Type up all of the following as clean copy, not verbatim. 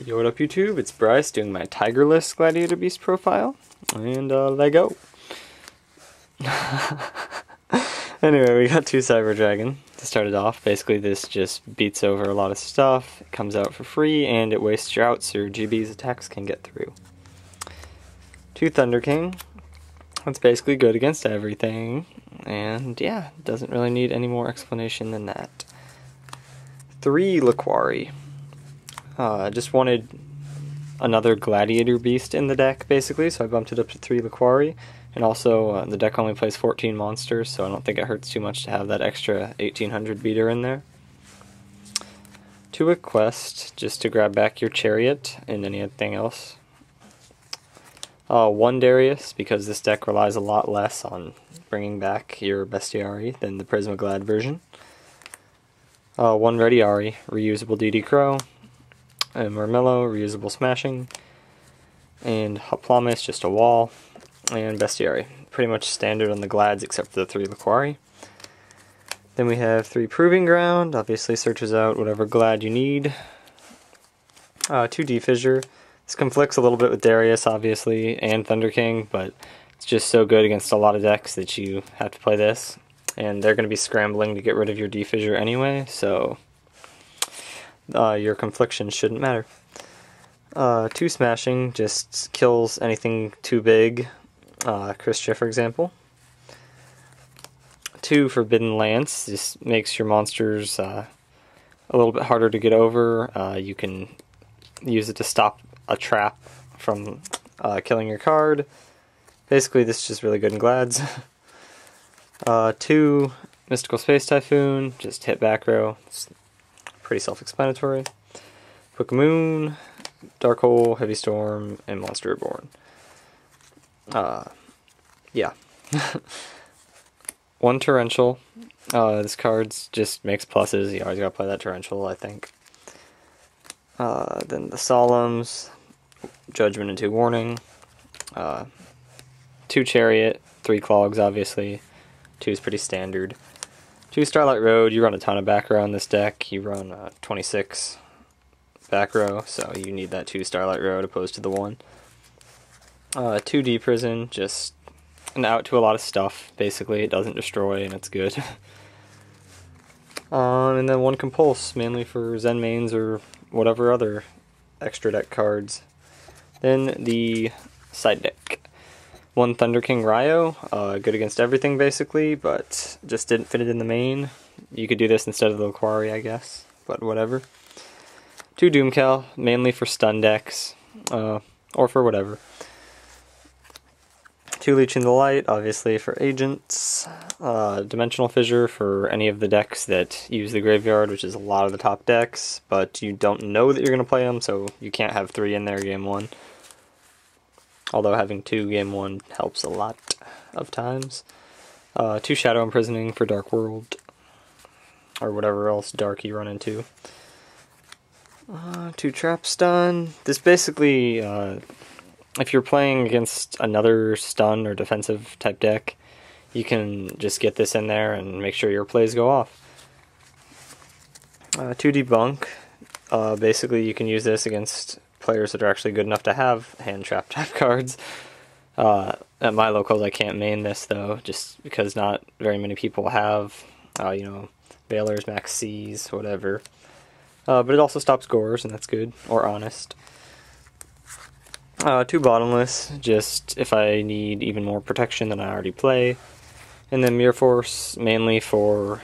Yo, what up YouTube? It's Bryce doing my Tigerless Gladiator Beast profile, and let go. Anyway, we got 2 Cyber Dragon to start it off. Basically this just beats over a lot of stuff, it comes out for free, and it wastes your outs so your GB's attacks can get through. 2 Thunder King, that's basically good against everything, and yeah, doesn't really need any more explanation than that. 3 Liquari. I just wanted another Gladiator Beast in the deck, basically, so I bumped it up to 3 Liquari. And also, the deck only plays 14 monsters, so I don't think it hurts too much to have that extra 1800 beater in there. 2 a quest, just to grab back your Chariot and anything else. 1 Darius, because this deck relies a lot less on bringing back your Bestiari than the Prismaglad version. 1 Rediari, reusable DD Crow. And Marmello, reusable smashing, and Hoplamis, just a wall, and Bestiari. Pretty much standard on the Glads except for the 3 Liquari. Then we have 3 Proving Ground, obviously searches out whatever Glad you need. 2 Defissure. This conflicts a little bit with Darius, obviously, and Thunder King, but it's just so good against a lot of decks that you have to play this. And they're going to be scrambling to get rid of your Defissure anyway, so your confliction shouldn't matter. 2 Smashing just kills anything too big, Christia for example. 2 Forbidden Lance just makes your monsters a little bit harder to get over. You can use it to stop a trap from killing your card. Basically this is just really good in Glads. 2 Mystical Space Typhoon, just hit back row. It's pretty self-explanatory. Quick Moon, Dark Hole, Heavy Storm, and Monster Reborn. Yeah. 1 Torrential. This card just makes pluses. You always gotta play that Torrential, I think. Then the Solemns, Judgment and 2 Warning. 2 Chariot, 3 Clogs, obviously. 2 is pretty standard. 2 Starlight Road, you run a ton of back row in this deck. You run 26 back row, so you need that 2 Starlight Road opposed to the 1. 2 D Prison, just an out to a lot of stuff, basically. It doesn't destroy, and it's good. And then 1 Compulse, mainly for Zen mains or whatever other extra deck cards. Then the side deck. 1 Thunder King Ryo, good against everything basically, but just didn't fit it in the main. You could do this instead of the Liquari, I guess, but whatever. 2 Doomcal, mainly for stun decks, or for whatever. 2 Leech in the Light, obviously for agents. Dimensional Fissure for any of the decks that use the graveyard, which is a lot of the top decks, but you don't know that you're going to play them, so you can't have 3 in there game 1. Although having 2 game 1 helps a lot of times. 2 Shadow Imprisoning for Dark World, or whatever else dark you run into. 2 Trap Stun. This basically, if you're playing against another stun or defensive type deck, you can just get this in there and make sure your plays go off. 2 Debunk. Basically you can use this against players that are actually good enough to have hand trap type cards. At my locals I can't main this though, just because not very many people have, you know, Veilers, Max C's, whatever. But it also stops Gores, and that's good, or Honest. 2 Bottomless, just if I need even more protection than I already play. And then Mirror Force, mainly for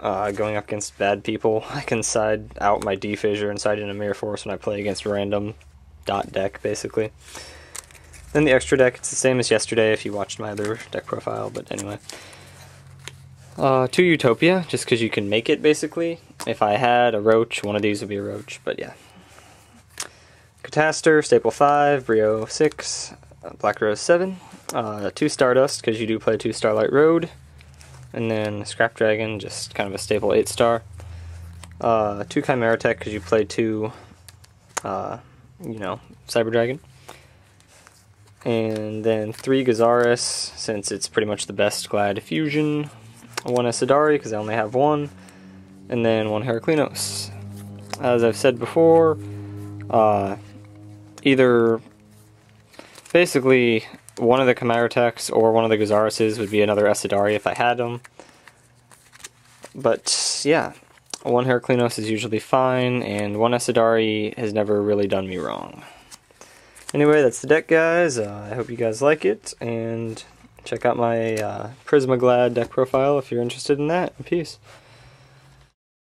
going up against bad people. I can side out my Defissure and side in a Mirror Force when I play against random dot deck, basically. Then the extra deck, it's the same as yesterday if you watched my other deck profile, but anyway. 2 Utopia, just because you can make it, basically. If I had a Roach, one of these would be a Roach, but yeah. Cataster, Staple 5, Brio 6, Black Rose 7. 2 Stardust, because you do play 2 Starlight Road. And then Scrap Dragon, just kind of a staple 8-star. 2 Chimera Tech, because you play 2, you know, Cyber Dragon. And then 3 Gazaris, since it's pretty much the best Glad fusion. 1 Asadari, because I only have 1. And then 1 Heraclinos. As I've said before, Either basically one of the Chimerotechs or one of the Gazarises would be another Esidari if I had them. But yeah, one Heraclinos is usually fine, and one Esidari has never really done me wrong. Anyway, that's the deck, guys. I hope you guys like it, and check out my Prismaglad deck profile if you're interested in that. Peace.